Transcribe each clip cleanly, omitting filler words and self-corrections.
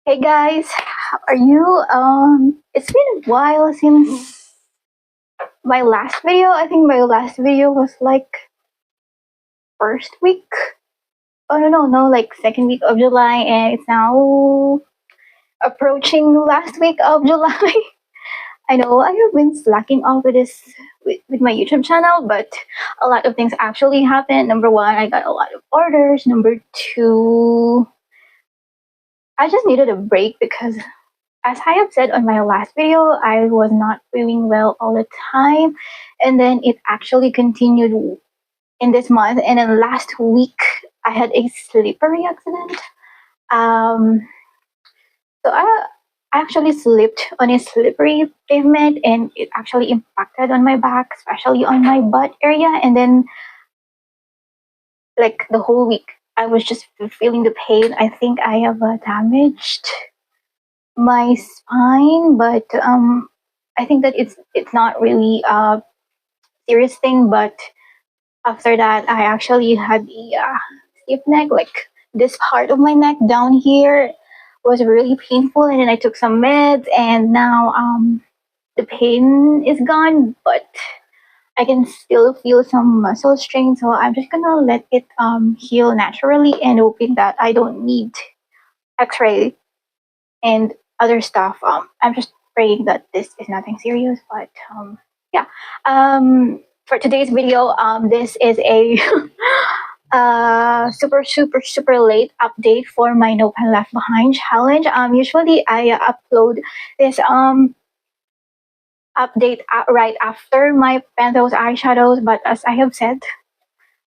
Hey guys, how are you? It's been a while since my last video. I think my last video was like first week. Oh no, like second week of July, and it's now approaching last week of July. I know I have been slacking off with with my YouTube channel, but a lot of things actually happened. Number one, I got a lot of orders. Number two, I just needed a break because as I have said on my last video, I was not feeling well all the time. And then it actually continued in this month. And then last week, I had a slippery accident. Um, so I actually slipped on a slippery pavement and it actually impacted on my back, especially on my butt area. And then, like, the whole week, I was just feeling the pain. I think I have damaged my spine, but I think that it's not really a serious thing. But after that, I actually had a stiff neck. Like this part of my neck down here was really painful, and then I took some meds, and now the pain is gone, but I can still feel some muscle strain. So I'm just gonna let it heal naturally, and hoping that I don't need X-ray and other stuff. I'm just praying that this is nothing serious, but yeah. For today's video, this is a super late update for my No Pen Left Behind challenge. Usually I upload this update right after my Penthos eyeshadows, but as I have said,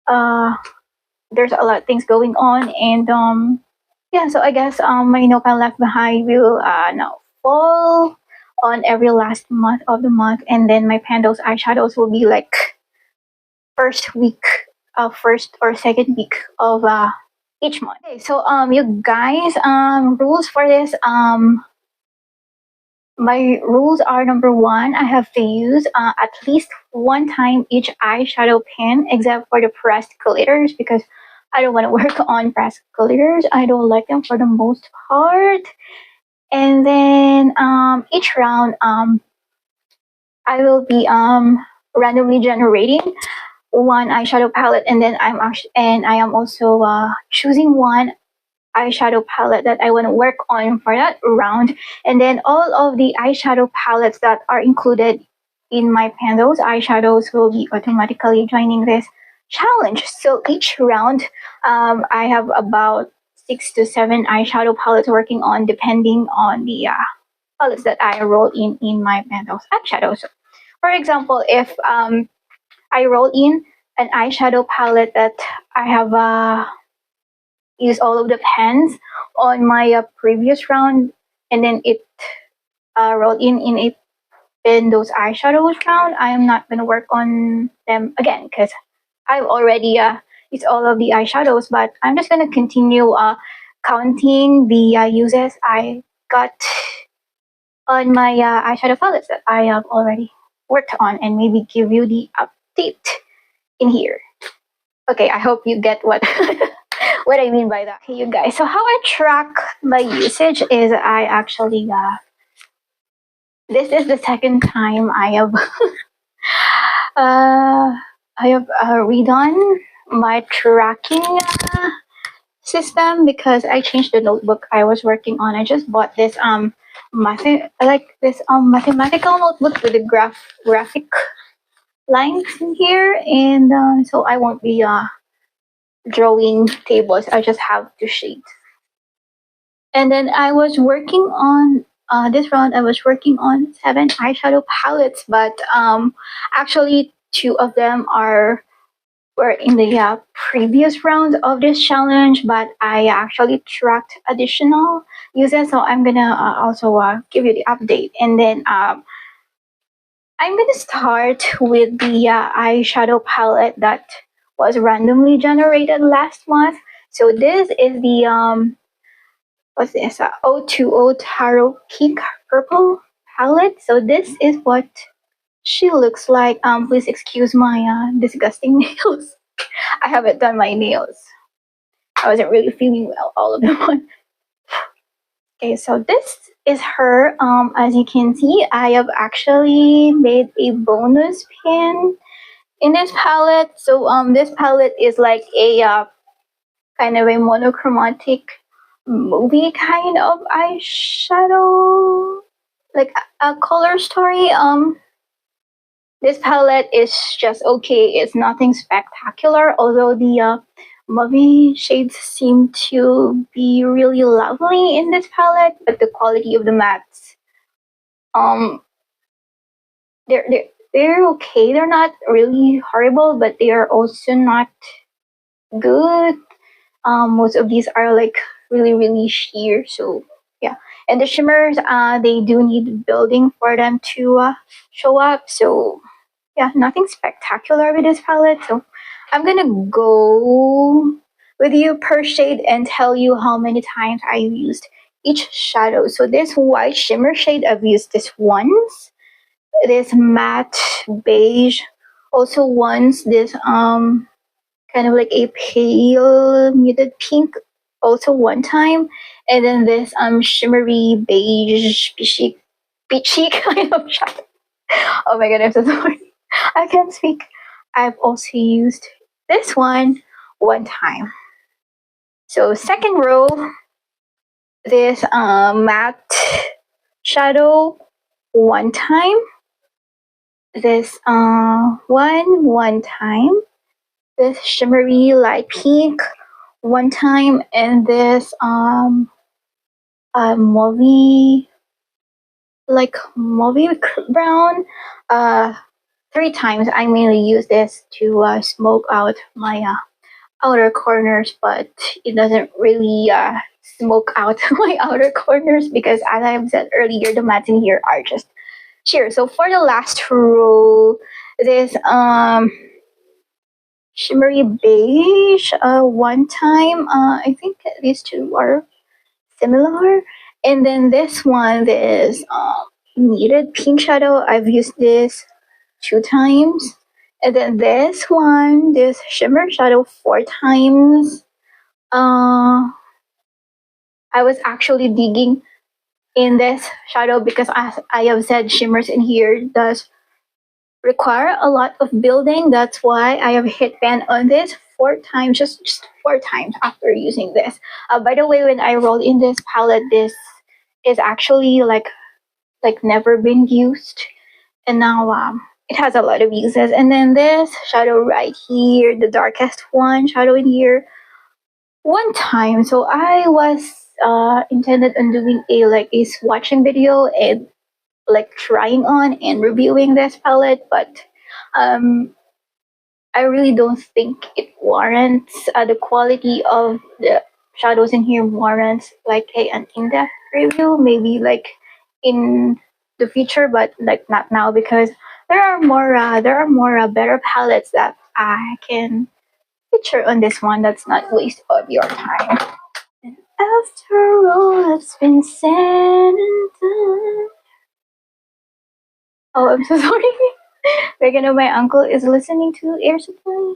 there's a lot of things going on, and yeah, so I guess my No Pen Left Behind will now fall on every last month of the month, and then my Penthos eyeshadows will be like first or second week of each month. Okay, so you guys, rules for this, my rules are: number one, I have to use at least one time each eyeshadow pen, except for the pressed glitters, because I don't want to work on pressed glitters. I don't like them for the most part. And then each round, I will be randomly generating one eyeshadow palette, and then I am also choosing one eyeshadow palette that I want to work on for that round. And then all of the eyeshadow palettes that are included in my Penthos eyeshadows will be automatically joining this challenge. So each round, I have about 6 to 7 eyeshadow palettes working on, depending on the palettes that I roll in my Penthos eyeshadows. So, for example, if I roll in an eyeshadow palette that I have used all of the pens on my previous round, and then it rolled in a Penthos eyeshadows round, I am not going to work on them again because I've already used all of the eyeshadows, but I'm just going to continue counting the uses I got on my eyeshadow palettes that I have already worked on, and maybe give you the update in here. Okay, I hope you get what what I mean by that. Okay, you guys, so how I track my usage is I actually this is the second time I have redone my tracking system, because I changed the notebook I was working on. I just bought this mathematical notebook with the graphic lines in here, and so I won't be drawing tables. I just have to shade. And then I was working on this round. I was working on 7 eyeshadow palettes, but actually 2 of them were in the previous round of this challenge, but I actually tracked additional uses, so I'm gonna also give you the update. And then I'm gonna start with the eyeshadow palette that was randomly generated last month. So this is the what's this? O.TWO.O Taro Pink Purple palette. So this is what she looks like. Please excuse my disgusting nails. I haven't done my nails. I wasn't really feeling well all of the month. Okay, so this is her. As you can see, I have actually made a bonus pin in this palette. So this palette is like a kind of a monochromatic movie kind of eyeshadow, like a color story. This palette is just okay. It's nothing spectacular, although the movie shades seem to be really lovely in this palette, but the quality of the mattes, um, they're okay. They're not really horrible, but they are also not good. Most of these are like really sheer. So yeah, and the shimmers, they do need building for them to show up. So yeah, nothing spectacular with this palette. So I'm gonna go with you per shade and tell you how many times I used each shadow. So this white shimmer shade, I've used this once. This matte beige, also once. This kind of like a pale muted pink, also one time. And then this shimmery beige peachy kind of shadow. Oh my god, I'm so sorry. I can't speak. I've also used this one time. So second row, this matte shadow one time. This one time. This shimmery light pink one time, and this mauve brown three times. I mainly use this to smoke out my outer corners, but it doesn't really smoke out my outer corners because, as I've said earlier, the mattes in here are just sheer. So for the last row, this shimmery beige one time. I think these two are similar. And then this one, this muted pink shadow, I've used this two times. And then this one, this shimmer shadow four times. I was actually digging in this shadow because, as I have said, shimmers in here does require a lot of building. That's why I have hit pan on this four times, just four times after using this. By the way, when I rolled in this palette, this is actually like never been used, and now it has a lot of uses. And then this shadow right here, the darkest one shadow in here, one time. So I was intended on doing a swatching video and like trying on and reviewing this palette, but um, I really don't think it warrants the quality of the shadows in here warrants like an in-depth review. Maybe like in the future, but like not now because there are more better palettes that I can feature on this one. That's not waste of your time. And after all that's been said and done. Oh, I'm so sorry. Like, you know, my uncle is listening to Air Supply.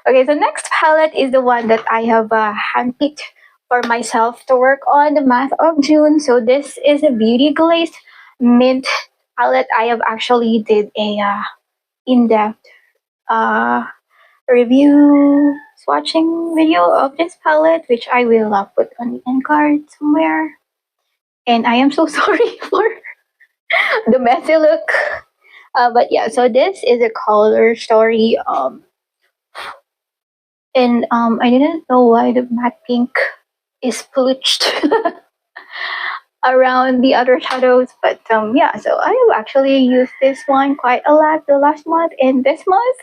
Okay, so next palette is the one that I have handpicked for myself to work on, the month of June. So this is a Beauty Glazed Mint palette. I have actually did a in-depth uh, review swatching video of this palette, which I will put on the end card somewhere. And I am so sorry for the messy look. But yeah, so this is a color story. And I didn't know why the matte pink is pooched around the other shadows, but yeah. So I have actually used this one quite a lot the last month and this month,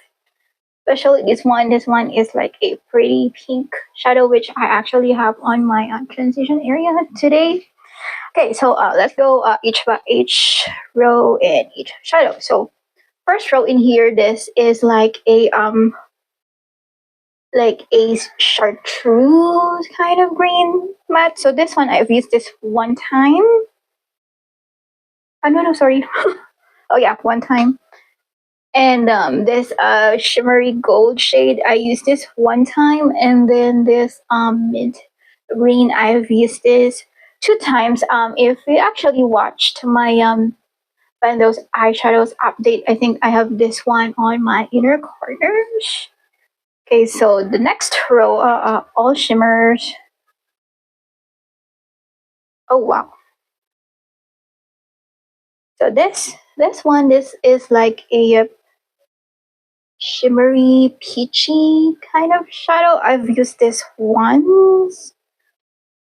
especially this one. This one is like a pretty pink shadow, which I actually have on my transition area today. Okay, so let's go each row and each shadow. So first row in here, this is like a chartreuse kind of green matte. So this one I've used this one time. Oh no, sorry. Oh yeah, one time. And this shimmery gold shade I used this one time, and then this mint green I've used this two times. If you actually watched my and those eyeshadows update, I think I have this one on my inner corners. Okay, so the next row are all shimmers. Oh wow! So this is like a shimmery peachy kind of shadow. I've used this once,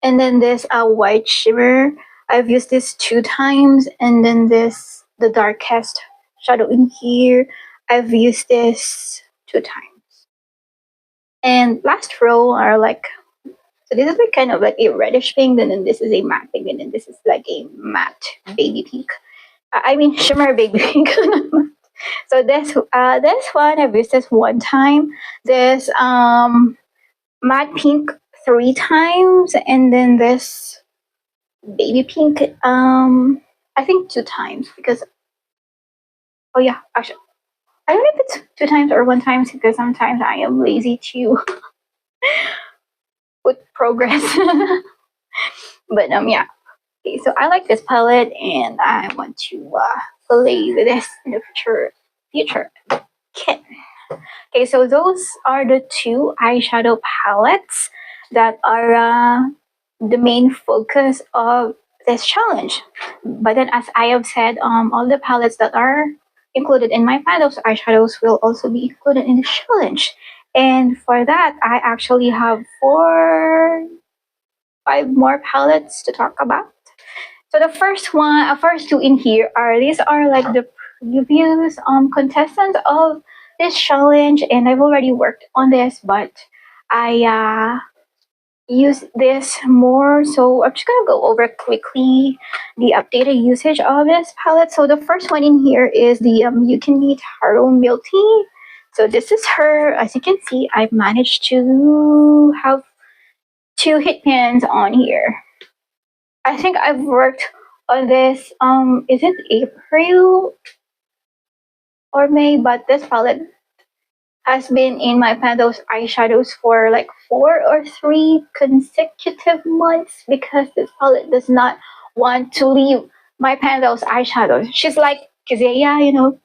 and then this white shimmer. I've used this two times, and then this the darkest shadow in here. I've used this two times. And last row are like, so this is like kind of like a reddish pink, and then this is a matte pink, and then this is like a matte baby pink. I mean shimmer baby pink. So this one I've used this one time. This matte pink three times, and then this baby pink I think two times because oh yeah, actually I don't know if it's two times or one time because sometimes I am lazy to put progress. But yeah. Okay, so I like this palette and I want to play with this in the future. Okay. Okay, so those are the two eyeshadow palettes that are the main focus of this challenge. But then, as I have said, all the palettes that are included in my pan, those eyeshadows will also be included in the challenge. And for that, I actually have five more palettes to talk about. So the first two in here these are like the previous contestants of this challenge, and I've already worked on this, but I use this more. So I'm just gonna go over quickly the updated usage of this palette. So the first one in here is the You Can Be Taro Milk Tea. So this is her. As you can see, I've managed to have two hit pans on here. I think I've worked on this is it April or May, but this palette has been in my Pandos eyeshadows for like 4 or 3 consecutive months because this palette does not want to leave my Pandos eyeshadows. She's like Kazeya, you know,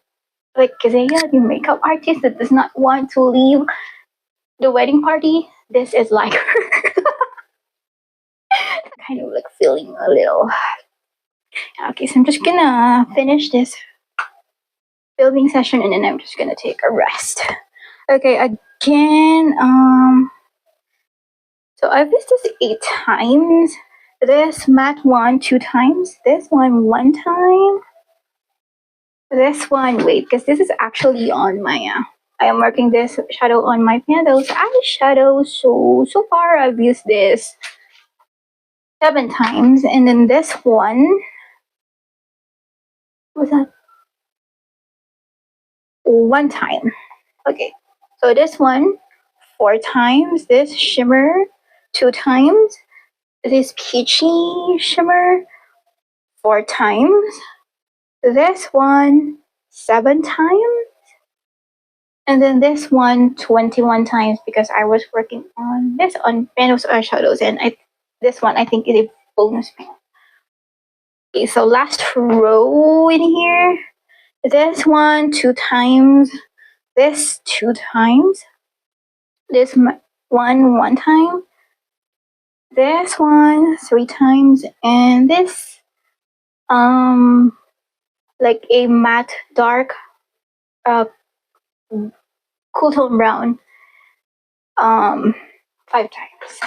like Kazeya, the makeup artist that does not want to leave the wedding party. This is like her. Kind of like feeling a little. Okay, so I'm just gonna finish this filming session and then I'm just gonna take a rest. Okay, again, so I've used this 8 times. This matte one 2 times. This one 1 time. This one, wait, because this is actually on my, I am working this shadow on my Pandos eyeshadow. So far I've used this 7 times. And then this one, was that? 1 time. Okay, so this one 4 times. This shimmer 2 times. This peachy shimmer 4 times. This one 7 times. And then this one 21 times because I was working on this on Panos eyeshadows, and this one I think is a bonus pan. Okay, so last row in here. This one 2 times. This 2 times. This one 1 time. This one 3 times, and this like a matte dark cool tone brown 5 times.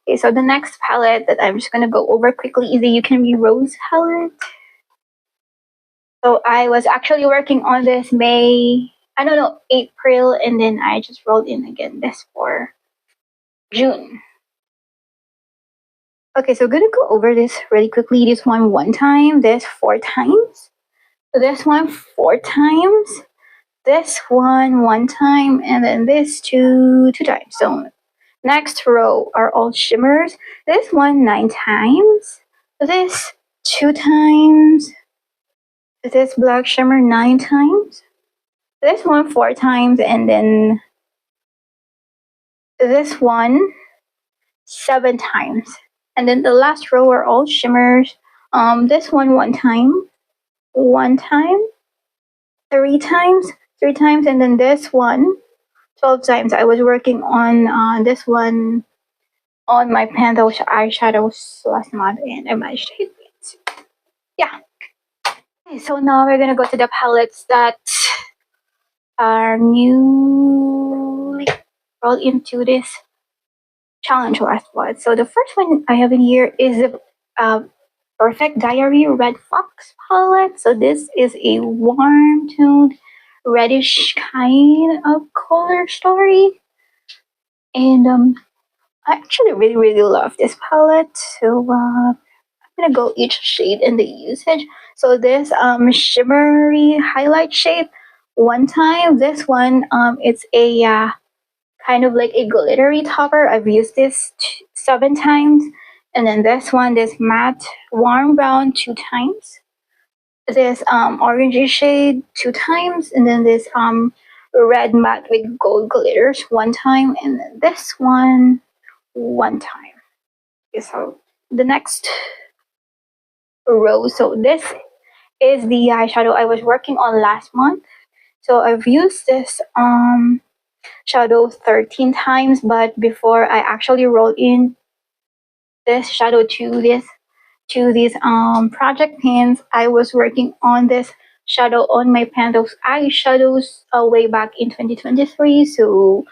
Okay, so the next palette that I'm just gonna go over quickly is the You Can Be Rose palette. So I was actually working on this April, and then I just rolled in again this for June. Okay, so I'm gonna go over this really quickly. This one 1 time, this 4 times. So this one 4 times. This one 1 time, and then this two times. So next row are all shimmers. This one 9 times. This 2 times. This black shimmer 9 times. This one 4 times, and then this one 7 times. And then the last row are all shimmers. This one time, one time, three times, and then this one 12 times. I was working on this one on my Panthers eyeshadows last month, and I managed to hit it. Yeah. Okay, so now we're gonna go to the palettes that are newly rolled into this challenge last one. So the first one I have in here is the Perfect Diary Red Fox palette. So this is a warm toned reddish kind of color story, and I actually really love this palette. So I'm gonna go each shade in the usage. So this shimmery highlight shade one time. This one it's a kind of like a glittery topper. I've used this 7 times. And then this one, this matte warm brown 2 times. This orangey shade 2 times, and then this red matte with gold glitters 1 time, and then this one time. Okay, so the next row. So this is the eyeshadow I was working on last month. So I've used this shadow 13 times, but before I actually rolled in this shadow to these project pins, I was working on this shadow on my Panthers eyeshadows way back in 2023. So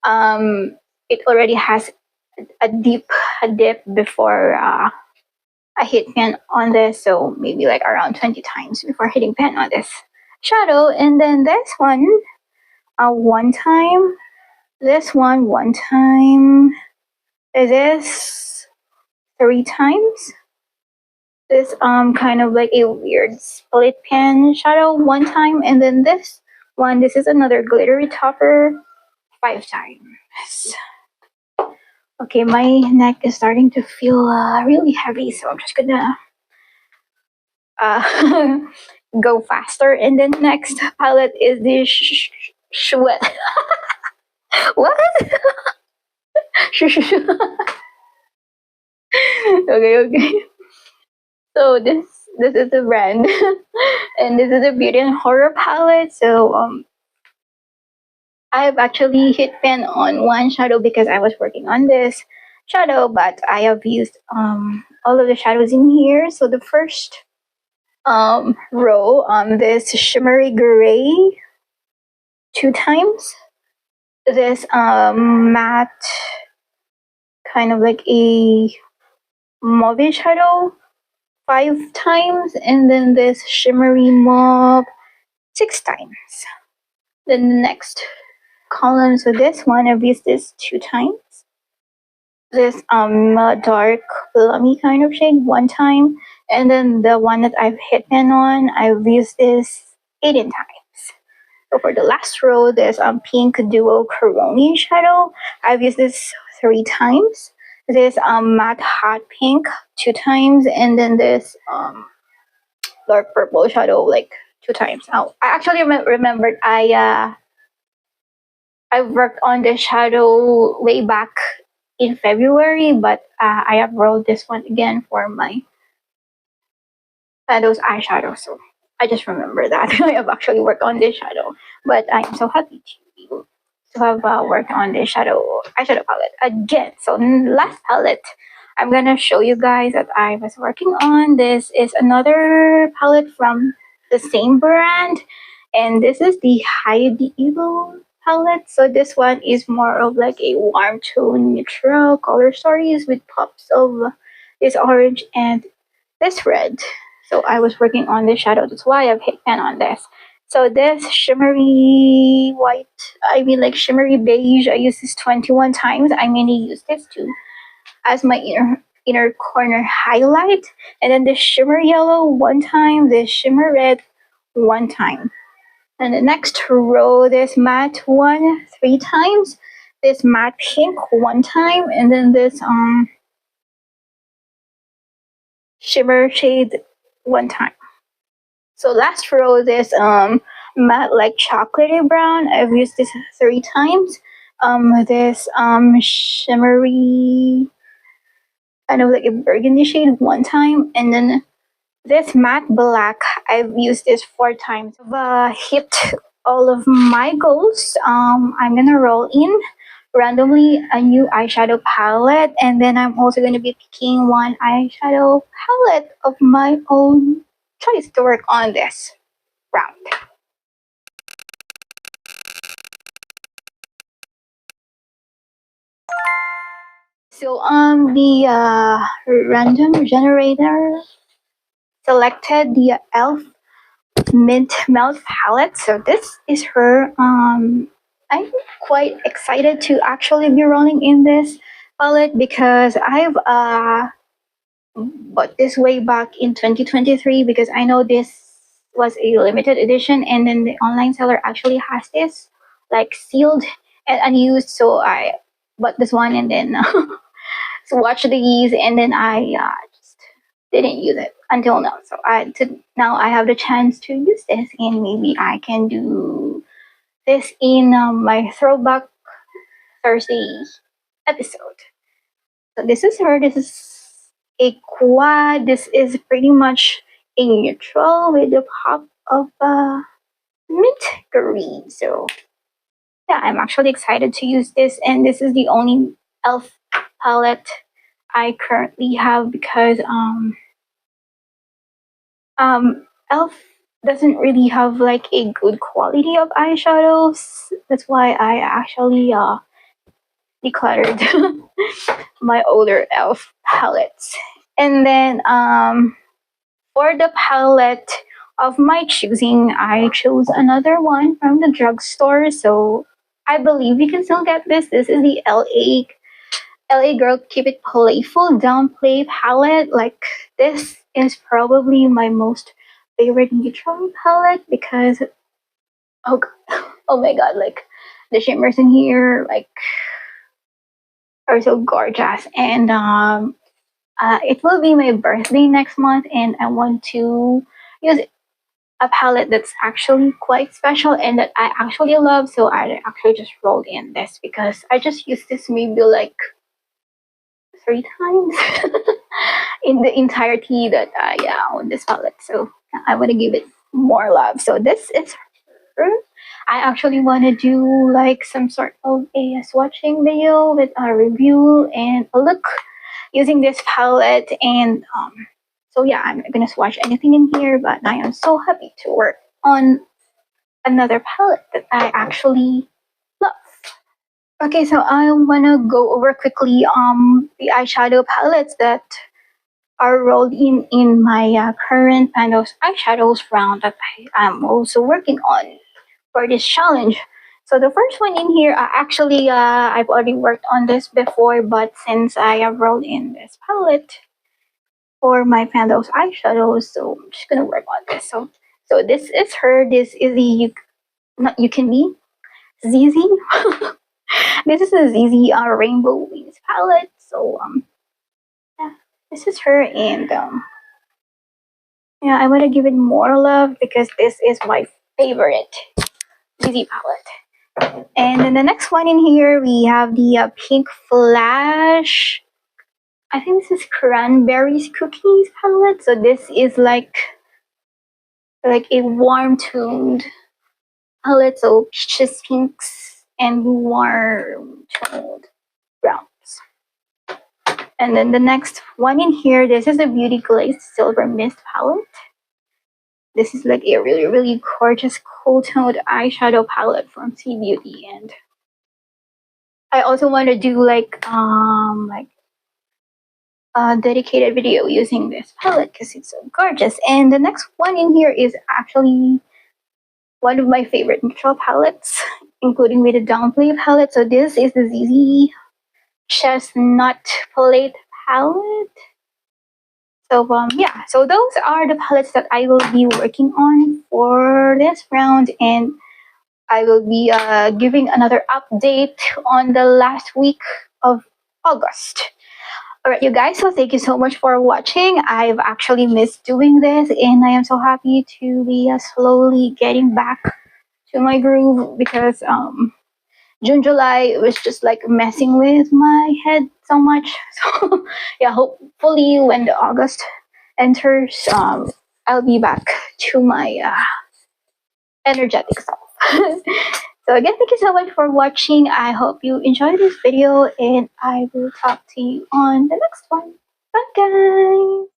it already has a dip before I hit pan on this, so maybe like around 20 times before hitting pan on this shadow. And then this one time, this one time, this 3 times, this kind of like a weird split pan shadow 1 time, and then this one, this is another glittery topper 5 times. Okay, my neck is starting to feel really heavy, so I'm just gonna go faster. And then next palette is the sweat. What? Okay. So this is the brand, and this is a beauty and horror palette. So I have actually hit pan on one shadow because I was working on this shadow, but I have used all of the shadows in here. So the first row this shimmery gray 2 times, this matte kind of like a mauve shadow 5 times, and then this shimmery mauve 6 times. Then the next column, so this one I've used this 2 times. This dark plummy kind of shade 1 time, and then the one that I've hit pan on, I've used this 18 times. So for the last row, this pink duo Coroni shadow, I've used this 3 times. This matte hot pink 2 times, and then this dark purple shadow like 2 times. Oh, I actually remembered I worked on this shadow way back in February, but I have rolled this one again for my Shadows eyeshadow. So I just remember that I have actually worked on this shadow, but I am so happy to have worked on this eyeshadow palette again. So last palette I'm gonna show you guys that I was working on. This is another palette from the same brand, and this is the Hide the Evil palette. So this one is more of like a warm tone neutral color stories with pops of this orange and this red. So I was working on this shadow, that's why I've hit pan on this. So this shimmery white, I mean like shimmery beige, I used this 21 times. I mainly use this too as my inner corner highlight. And then this shimmer yellow 1 time, this shimmer red 1 time. And the next row, this matte one 3 times, this matte pink 1 time, and then this shimmer shade 1 time. So last row, this matte like chocolatey brown, I've used this 3 times. This shimmery kind of like a burgundy shade one time, and then this matte black, I've used this 4 times. I've hit all of my goals. I'm gonna roll in randomly a new eyeshadow palette, and then I'm also gonna be picking one eyeshadow palette of my own choice to work on this round. So the random generator selected the elf mint melt palette. So this is her. I'm quite excited to actually be rolling in this palette because I've bought this way back in 2023 because I know this was a limited edition, and then the online seller actually has this like sealed and unused. So I bought this one and then swatched these, and then I just didn't use it until now. So now I have the chance to use this, and maybe I can do this in my throwback Thursday episode. So this is her. This is a quad. This is pretty much a neutral with a pop of mint green. So yeah, I'm actually excited to use this, and this is the only elf palette I currently have because elf doesn't really have like a good quality of eyeshadows. That's why I actually decluttered my older elf palettes. And then for the palette of my choosing, I chose another one from the drugstore. So I believe you can still get this. This is the LA Girl Keep It Playful Downplay palette. Like, this is probably my most favorite neutral palette because oh god, oh my god, like the shimmers in here like are so gorgeous. And it will be my birthday next month, and I want to use a palette that's actually quite special and that I actually love. So I actually just rolled in this because I just used this maybe like 3 times in the entirety that I own this palette. So I want to give it more love. So this is her. I actually want to do like some sort of a swatching video with a review and a look using this palette. And so yeah, I'm not gonna swatch anything in here, but I am so happy to work on another palette that I actually love. Okay, so I wanna go over quickly the eyeshadow palettes that are rolled in my current Pandos eyeshadows round that I'm also working on for this challenge. So the first one in here, actually, I've already worked on this before, but since I have rolled in this palette for my Pandos eyeshadows, so I'm just gonna work on this. So this is her. This is the You Can Be ZZ. This is the ZZ Rainbow Wings palette. So yeah, this is her, and yeah, I want to give it more love because this is my favorite ZZ palette. And then the next one in here, we have the Pink Flash. I think this is Cranberries Cookies palette. So this is like a warm toned palette. So peaches, pinks, and warm toned browns. And then the next one in here, this is the Beauty Glazed Silver Mist palette. This is like a really, really gorgeous cool toned eyeshadow palette from C Beauty, and I also want to do like a dedicated video using this palette because it's so gorgeous. And the next one in here is actually one of my favorite neutral palettes, including with the Downplay palette. So this is the ZZ Chestnut Palette palette. So yeah, so those are the palettes that I will be working on for this round, and I will be giving another update on the last week of August. Alright, you guys, so thank you so much for watching. I've actually missed doing this, and I am so happy to be slowly getting back to my groove because June, July was just like messing with my head so much. So yeah, hopefully when the August enters, I'll be back to my energetic self. So again, thank you so much for watching. I hope you enjoyed this video, and I will talk to you on the next one. Bye guys!